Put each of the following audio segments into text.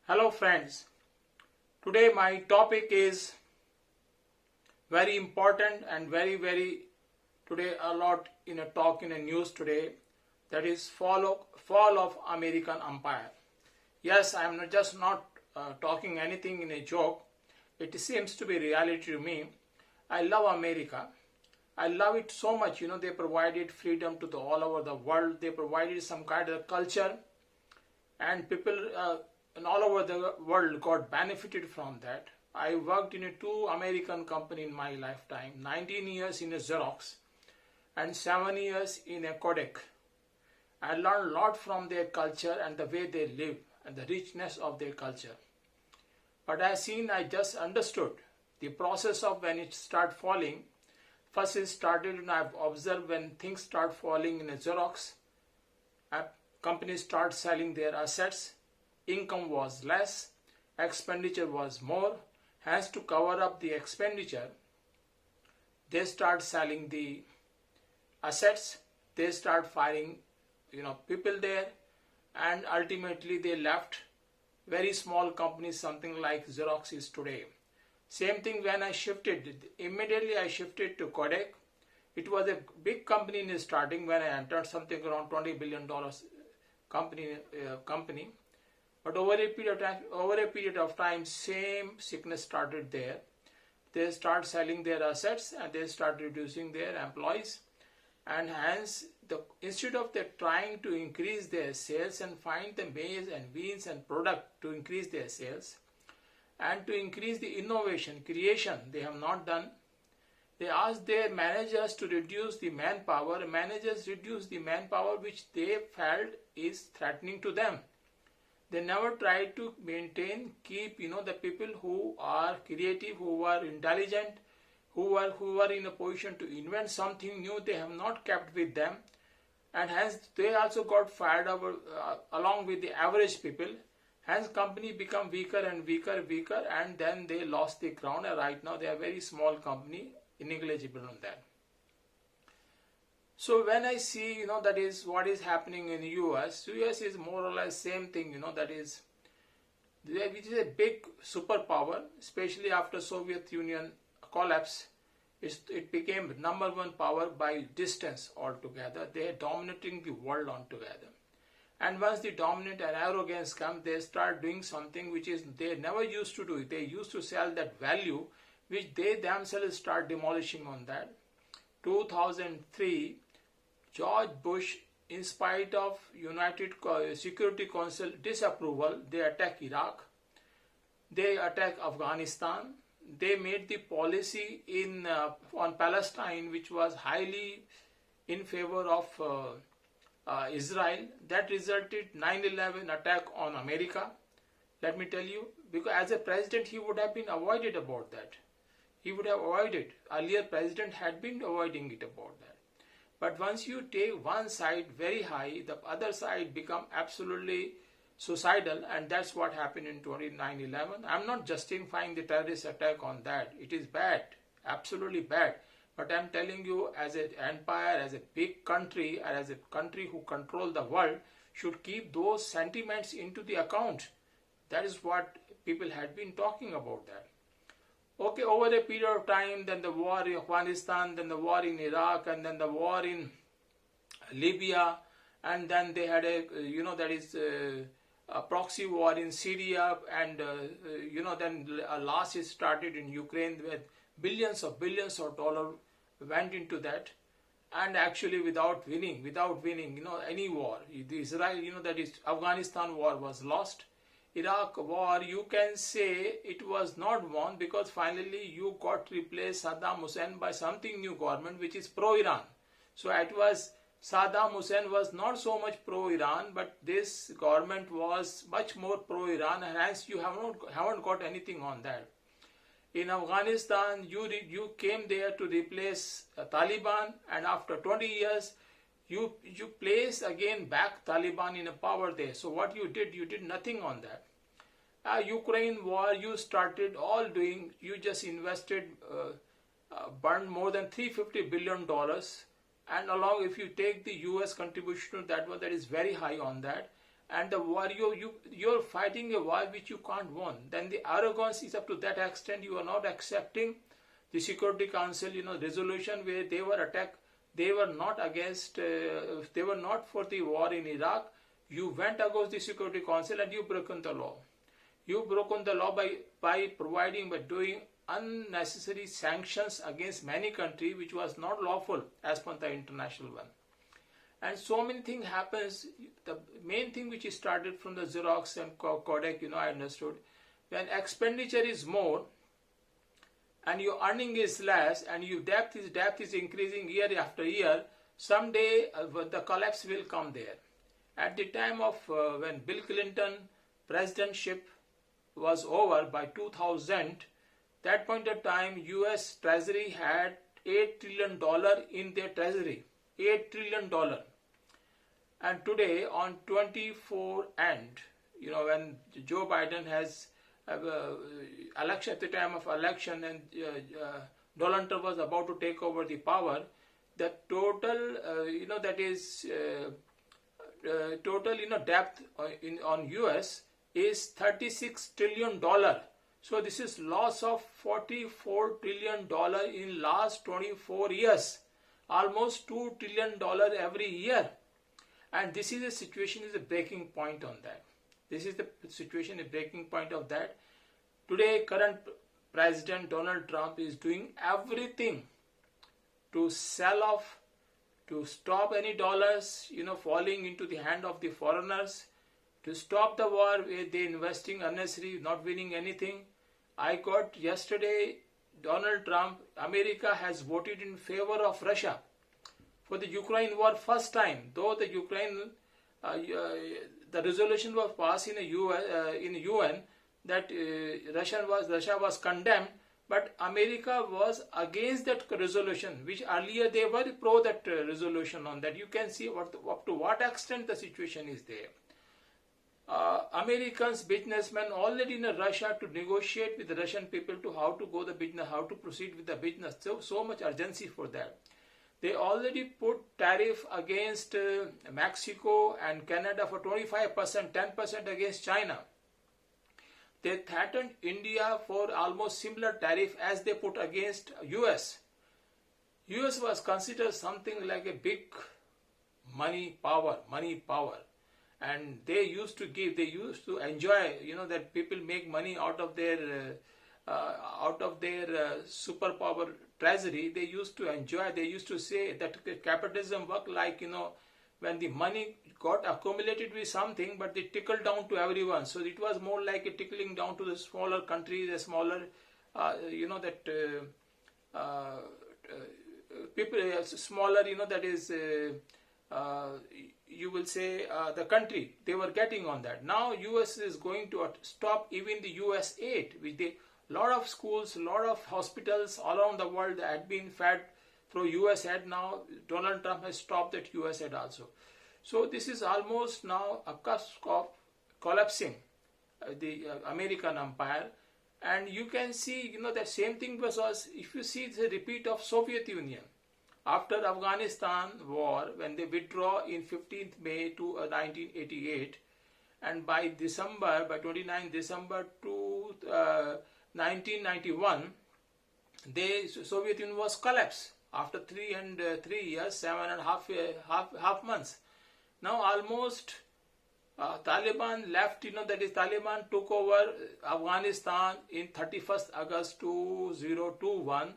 Hello friends, today my topic is very important and very today a lot in a talk in a news today, that is fall of American empire. Yes, I am not talking anything in a joke. It seems to be reality to me. I love America. I love it so much. They provided freedom to all over the world. They provided some kind of culture, and people all over the world got benefited from that. I worked in a two American company in my lifetime, 19 years in a Xerox and 7 years in a Kodak. I learned a lot from their culture and the way they live and the richness of their culture. But I just understood the process of when it start falling. First it started, and I've observed when things start falling in a Xerox, companies start selling their assets, income was less, expenditure was more, hence to cover up the expenditure, they start selling the assets, they start firing people there, and ultimately they left very small companies, something like Xerox is today. Same thing when immediately I shifted to Kodak. It was a big company in the starting when I entered, something around $20 billion company. But over a period of time, same sickness started there. They start selling their assets and they start reducing their employees, and hence instead of they trying to increase their sales and find the ways and means and product to increase their sales and to increase the innovation creation, they have not done. They asked their managers to reduce the manpower. Managers reduced the manpower which they felt is threatening to them. They never tried to keep the people who are creative, who are intelligent, who are in a position to invent something new. They have not kept with them, and hence they also got fired over, along with the average people. Hence company become weaker and weaker, and then they lost the ground, and right now they are very small company, negligible on that. So when I see, that is what is happening in US is more or less same thing, that is, which is a big superpower, especially after Soviet Union collapse. It became number one power by distance altogether. They are dominating the world altogether. And once the dominant and arrogance come, they start doing something which is they never used to do. They used to sell that value, which they themselves start demolishing on that. 2003, George Bush, in spite of United Security Council disapproval, they attack Iraq, they attack Afghanistan, they made the policy on Palestine which was highly in favor of Israel. That resulted 9/11 attack on America. Let me tell you, because as a president he would have been avoided about that. He would have avoided. Earlier president had been avoiding it about that. But once you take one side very high, the other side become absolutely suicidal, and that's what happened in 9/11. I'm not justifying the terrorist attack on that. It is bad, absolutely bad. But I'm telling you, as an empire, as a big country, and as a country who control the world, should keep those sentiments into the account. That is what people had been talking about that. Okay, over a period of time, then the war in Afghanistan, then the war in Iraq, and then the war in Libya, and then they had a proxy war in Syria, and then a loss is started in Ukraine where billions of dollars went into that, and actually without winning, any war. The Israel, that is Afghanistan war was lost. Iraq war, you can say it was not won, because finally you got replaced Saddam Hussein by something new government which is pro-Iran. So it was Saddam Hussein was not so much pro-Iran, but this government was much more pro-Iran, and hence you haven't got anything on that. In Afghanistan, you came there to replace Taliban, and after 20 years, you place again back Taliban in a power there. So what you did nothing on that. Ukraine war, you started all doing, you just invested, burned more than $350 billion, and along if you take the US contribution to that one, that is very high on that, and the war, you're fighting a war which you can't win. Then the arrogance is up to that extent. You are not accepting the Security Council, resolution where they were attacked. They were not against. They were not for the war in Iraq. You went against the Security Council and you broken the law. You broken the law by doing unnecessary sanctions against many countries, which was not lawful as per the international one. And so many things happens. The main thing which is started from the Xerox and Kodak, I understood. When expenditure is more and your earning is less and your debt is increasing year after year, someday the collapse will come there. At the time of when Bill Clinton presidentship was over by 2000, that point of time US Treasury had $8 trillion in their treasury. $8 trillion. And today on 24 end, when Joe Biden has election, at the time of election, and Donald Trump was about to take over the power, the total, debt on US is $36 trillion. So this is loss of $44 trillion in last 24 years, almost $2 trillion every year. And this is a situation, is a breaking point on that. This is the situation, a breaking point of that. Today, current President Donald Trump is doing everything to sell off, to stop any dollars, falling into the hand of the foreigners, to stop the war where they investing unnecessarily, not winning anything. I got yesterday, Donald Trump, America has voted in favor of Russia for the Ukraine war first time. Though the Ukraine, the resolution was passed in the UN that Russia was condemned, but America was against that resolution, which earlier they were pro that resolution on that. You can see up to what extent the situation is there. Americans, businessmen already in Russia to negotiate with the Russian people to how to go the business, how to proceed with the business. So much urgency for that. They already put tariff against Mexico and Canada for 25%, 10% against China. They threatened India for almost similar tariff as they put against US. US was considered something like a big money power. And they used to enjoy, that people make money out of their superpower treasury. They used to enjoy, they used to say that capitalism worked like, when the money got accumulated with something, but they trickled down to everyone. So it was more like a trickling down to the smaller countries, the smaller, people, smaller, that is, you will say the country, they were getting on that. Now US is going to stop even the US aid, with a lot of schools, a lot of hospitals all around the world that had been fed through US aid. Now Donald Trump has stopped that US aid also. So this is almost now a cusp of collapsing the American empire. And you can see, that same thing was, if you see the repeat of Soviet Union. After Afghanistan war, when they withdraw in 15th May to 1988, and by 29 December to 1991, the Soviet Union was collapsed after 3 years, 7.5 months. Now almost Taliban left, that is Taliban took over Afghanistan in 31st August 2021.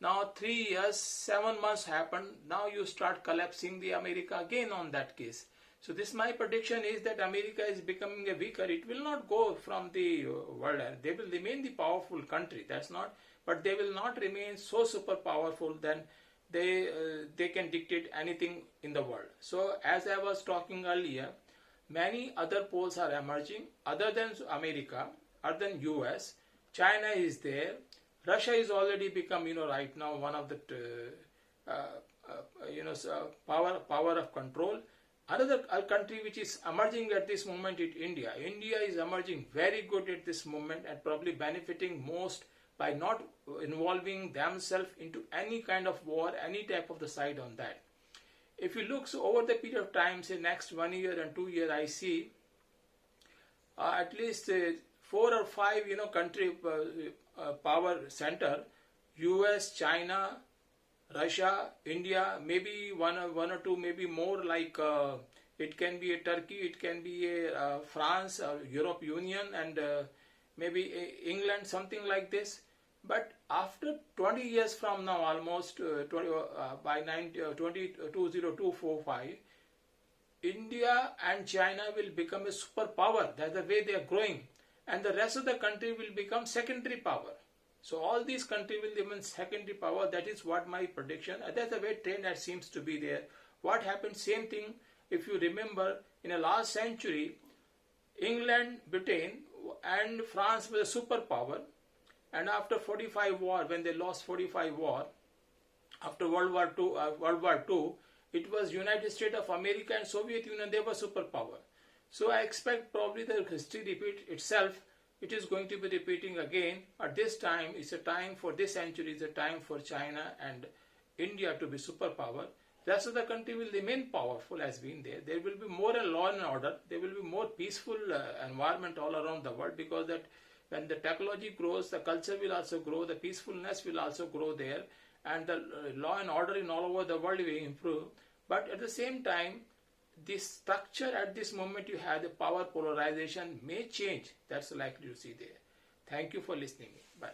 Now 3 years, 7 months happened. Now you start collapsing the America again on that case. So this, my prediction is that America is becoming a weaker. It will not go from the world. They will remain the powerful country. That's not, but they will not remain so super powerful then they can dictate anything in the world. So as I was talking earlier, many other poles are emerging other than America, other than US. China is there. Russia is already become, right now one of the, power of control. Another country which is emerging at this moment is India. India is emerging very good at this moment and probably benefiting most by not involving themselves into any kind of war, any type of the side on that. If you look over the period of time, say next 1 year and 2 years, I see at least 4 or 5 country power center: US, China, Russia, India, maybe one or two, maybe more, like it can be a Turkey, it can be a France, Europe Union, and maybe England, something like this. But after 20 years from now, almost by 2045, India and China will become a superpower. That's the way they are growing, and the rest of the country will become secondary power. So all these countries will become secondary power. That is what my prediction. That's the way trend that seems to be there. What happened? Same thing. If you remember, in the last century, England, Britain, and France were a superpower. And after 45 war, when they lost 45 war, after World War II, it was United States of America and Soviet Union. They were superpower. So I expect probably the history repeat itself. It is going to be repeating again. At this time, it's a time for this century. It's a time for China and India to be superpower. Rest of the country will remain powerful as being there. There will be more law and order. There will be more peaceful environment all around the world, because that when the technology grows, the culture will also grow, the peacefulness will also grow there, and the law and order in all over the world will improve. But at the same time, this structure at this moment you have, the power polarization may change. That's likely to see there. Thank you for listening. Bye.